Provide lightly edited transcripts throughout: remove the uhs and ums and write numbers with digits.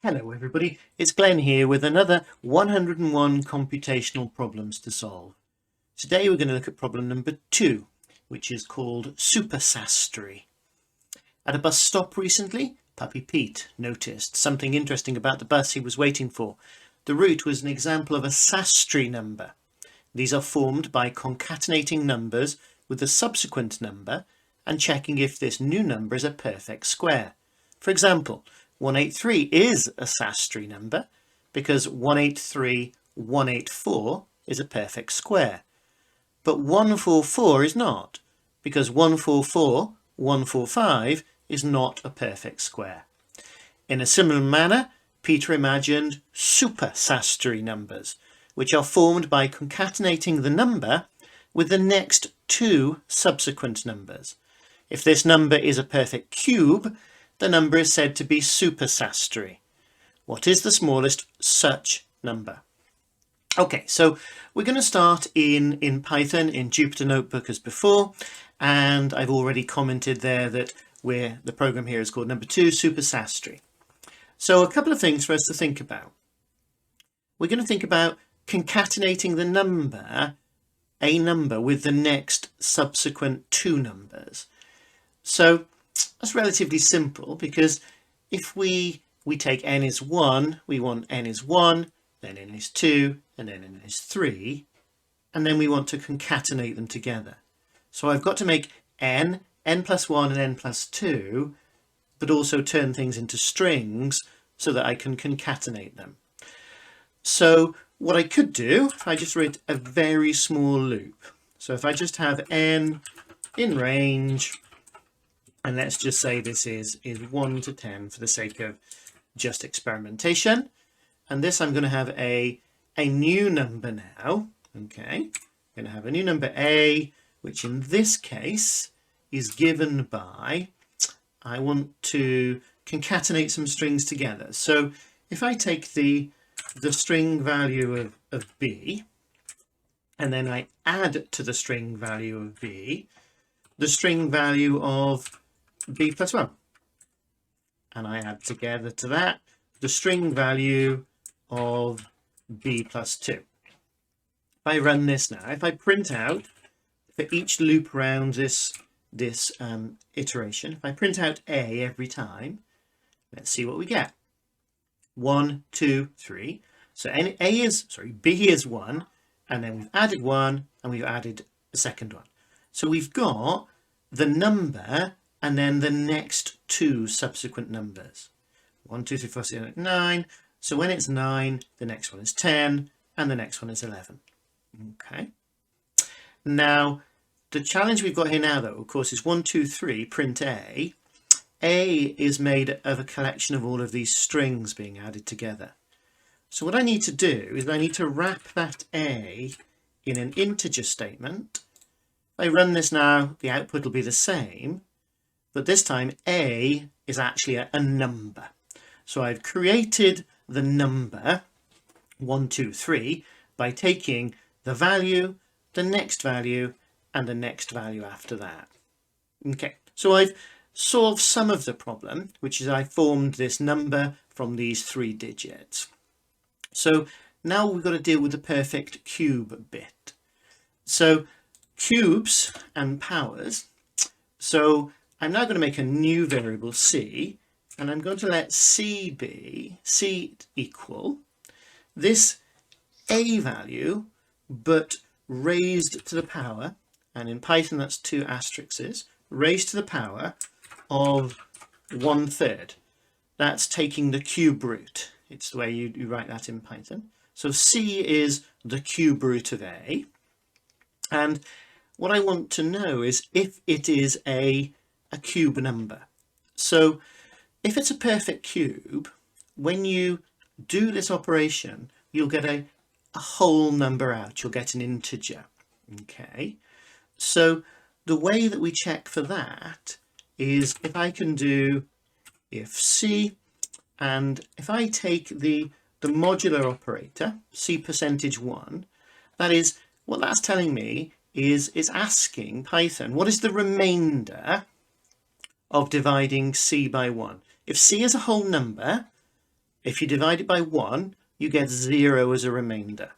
Hello everybody, it's Glenn here with another 101 computational problems to solve. Today we're going to look at problem number 2, which is called Super Sastry. At a bus stop recently, Puppy Pete noticed something interesting about the bus he was waiting for. The route was an example of a Sastry number. These are formed by concatenating numbers with the subsequent number and checking if this new number is a perfect square. For example, 183 is a Sastry number because 183, 184 is a perfect square. But 144 is not, because 144, 145 is not a perfect square. In a similar manner, Peter imagined super Sastry numbers, which are formed by concatenating the number with the next two subsequent numbers. If this number is a perfect cube, the number is said to be super Sastry. What is the smallest such number? Okay, so we're going to start in Python in Jupyter Notebook as before, and I've already commented there that the program here is called number 2 super Sastry. So a couple of things for us to think about. We're going to think about concatenating the number, a number, with the next subsequent two numbers. So that's relatively simple, because if we take n is 1, we want n is 1, then n is 2, and then n is 3, and then we want to concatenate them together. So I've got to make n plus 1 and n plus 2, but also turn things into strings so that I can concatenate them. So what I could do, if I just write a very small loop, so if I just have n in range, and let's just say this is 1 to 10 for the sake of just experimentation. And this I'm going to have a new number now. Okay, I'm going to have a new number a, which in this case is given by, I want to concatenate some strings together. So if I take the string value of b, and then I add to the string value of b, the string value of b plus 1, and I add together to that the string value of b plus 2. If I run this now, if I print out for each loop around this iteration, if I print out a every time, let's see what we get. 1, 2, 3. So b is 1, and then we've added 1 and we've added a second one. So we've got the number and then the next two subsequent numbers. 1, 2, 3, 4, 6, 7, 8, 9. So when it's 9, the next one is 10, and the next one is 11. Okay. Now, the challenge we've got here now, though, of course, is 1, 2, 3, print A. A is made of a collection of all of these strings being added together. So what I need to do is I need to wrap that A in an integer statement. If I run this now, the output will be the same, but this time A is actually a number. So I've created the number 1, 2, 3 by taking the value, the next value, and the next value after that. Okay, so I've solved some of the problem, which is I formed this number from these 3 digits. So now we've got to deal with the perfect cube bit. So cubes and powers. So I'm now going to make a new variable c, and I'm going to let c equal this a value, but raised to the power, and in Python that's 2 asterisks, raised to the power of 1/3. That's taking the cube root. It's the way you write that in Python. So c is the cube root of a, and what I want to know is if it is a cube number. So if it's a perfect cube, when you do this operation, you'll get a whole number out. You'll get an integer. Okay, so the way that we check for that is if I can do if c, and if I take the modular operator, c %1, that is, what that's telling me is asking Python, what is the remainder of dividing c by 1? If c is a whole number, If you divide it by 1, you get 0 as a remainder.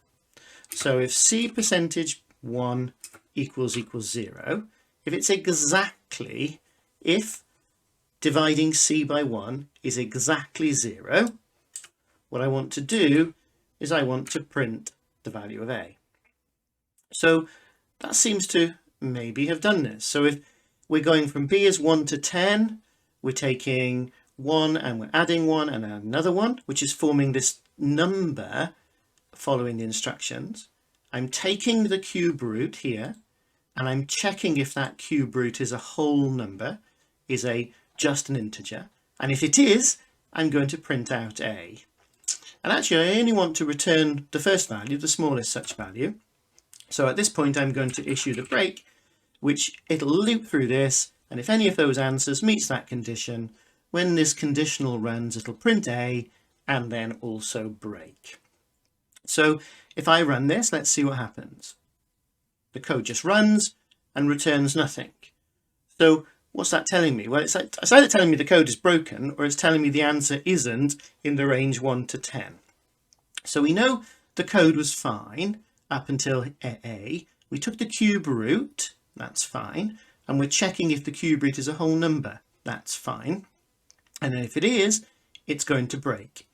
So if C percentage 1 equals 0, if it's exactly, if dividing C by 1 is exactly 0, what I want to do is I want to print the value of A. So that seems to maybe have done this. So if we're going from B as 1 to 10, we're taking 1 and we're adding 1 and another 1, which is forming this number following the instructions. I'm taking the cube root here and I'm checking if that cube root is a whole number, is just an integer. And if it is, I'm going to print out A. And actually I only want to return the first value, the smallest such value. So at this point I'm going to issue the break, which it'll loop through this, and if any of those answers meets that condition, when this conditional runs it'll print A and then also break. So if I run this, let's see what happens. The code just runs and returns nothing. So what's that telling me? Well, it's either telling me the code is broken or it's telling me the answer isn't in the range 1 to 10. So we know the code was fine up until A. We took the cube root, that's fine, and we're checking if the cube root is a whole number, that's fine. And then if it is, it's going to break.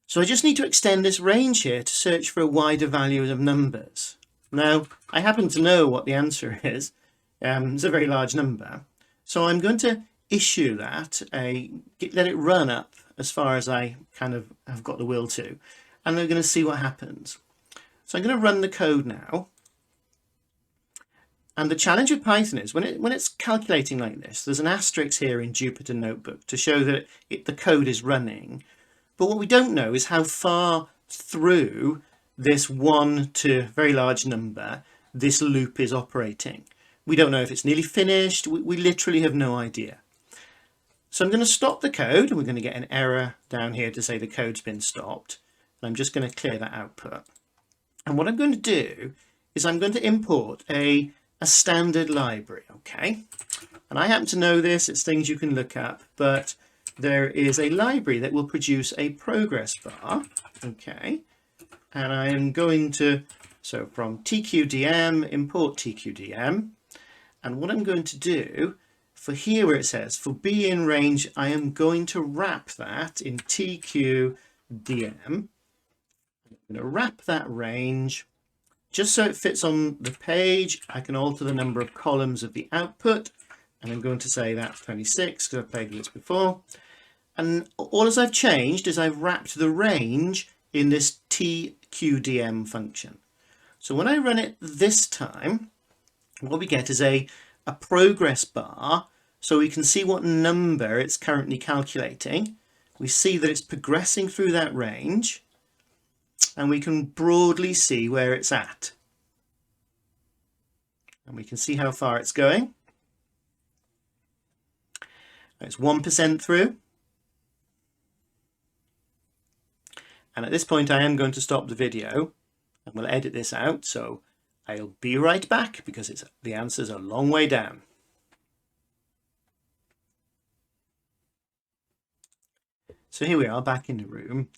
So I just need to extend this range here to search for a wider value of numbers. Now, I happen to know what the answer is. It's a very large number. So I'm going to issue that, let it run up as far as I kind of have got the will to, and we're going to see what happens. So I'm going to run the code now. And the challenge with Python is when it's calculating like this, there's an asterisk here in Jupyter Notebook to show that the code is running. But what we don't know is how far through this 1 to very large number this loop is operating. We don't know if it's nearly finished. We literally have no idea. So I'm going to stop the code and we're going to get an error down here to say the code's been stopped. And I'm just going to clear that output. And what I'm going to do is I'm going to import a standard library, okay? And I happen to know this, it's things you can look up, but there is a library that will produce a progress bar, okay? And I am going to, so from tqdm, import tqdm, and what I'm going to do for here where it says for B in range, I am going to wrap that in tqdm. I'm going to wrap that range just so it fits on the page. I can alter the number of columns of the output, and I'm going to say that's 26 because I've played with this before. And all as I've changed is I've wrapped the range in this tqdm function. So when I run it this time, what we get is a progress bar, so we can see what number it's currently calculating. We see that it's progressing through that range, and we can broadly see where it's at. And we can see how far it's going. It's 1% through. And at this point I am going to stop the video and we'll edit this out, so I'll be right back because the answer's a long way down. So here we are back in the room.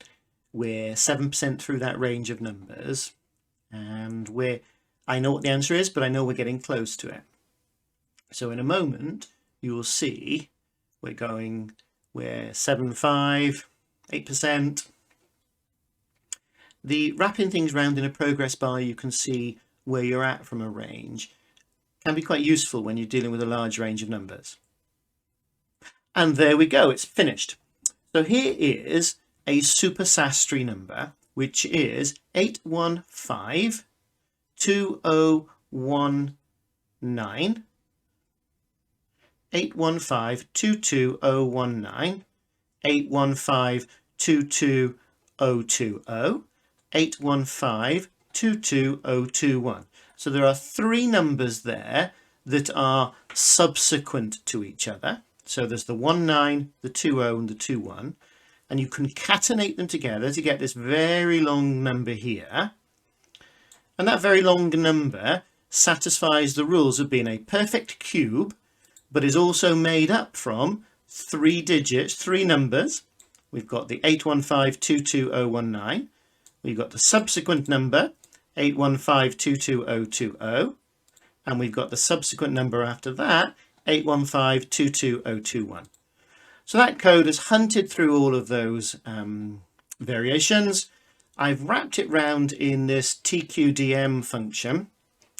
We're 7% through that range of numbers, and I know what the answer is, but I know we're getting close to it. So in a moment you will see we're 7.5, 8%. The wrapping things round in a progress bar, you can see where you're at from a range, can be quite useful when you're dealing with a large range of numbers. And there we go, it's finished. So here is a super Sastry number, which is 8152019, 815222019, 815222020, 815222021. So there are 3 numbers there that are subsequent to each other. So there's the 19, the 20 and the 21. And you concatenate them together to get this very long number here. And that very long number satisfies the rules of being a perfect cube, but is also made up from 3 digits, 3 numbers, we've got the 815222019, we've got the subsequent number 815222020, and we've got the subsequent number after that 815222021. So that code has hunted through all of those variations. I've wrapped it round in this tqdm function,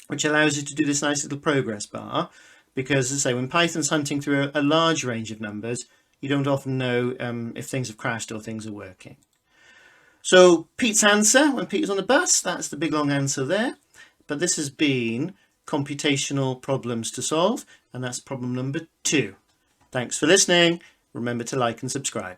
which allows you to do this nice little progress bar, because as I say, when Python's hunting through a large range of numbers, you don't often know if things have crashed or things are working. So Pete's answer, when Pete was on the bus, that's the big long answer there. But this has been computational problems to solve, and that's problem number 2. Thanks for listening. Remember to like and subscribe.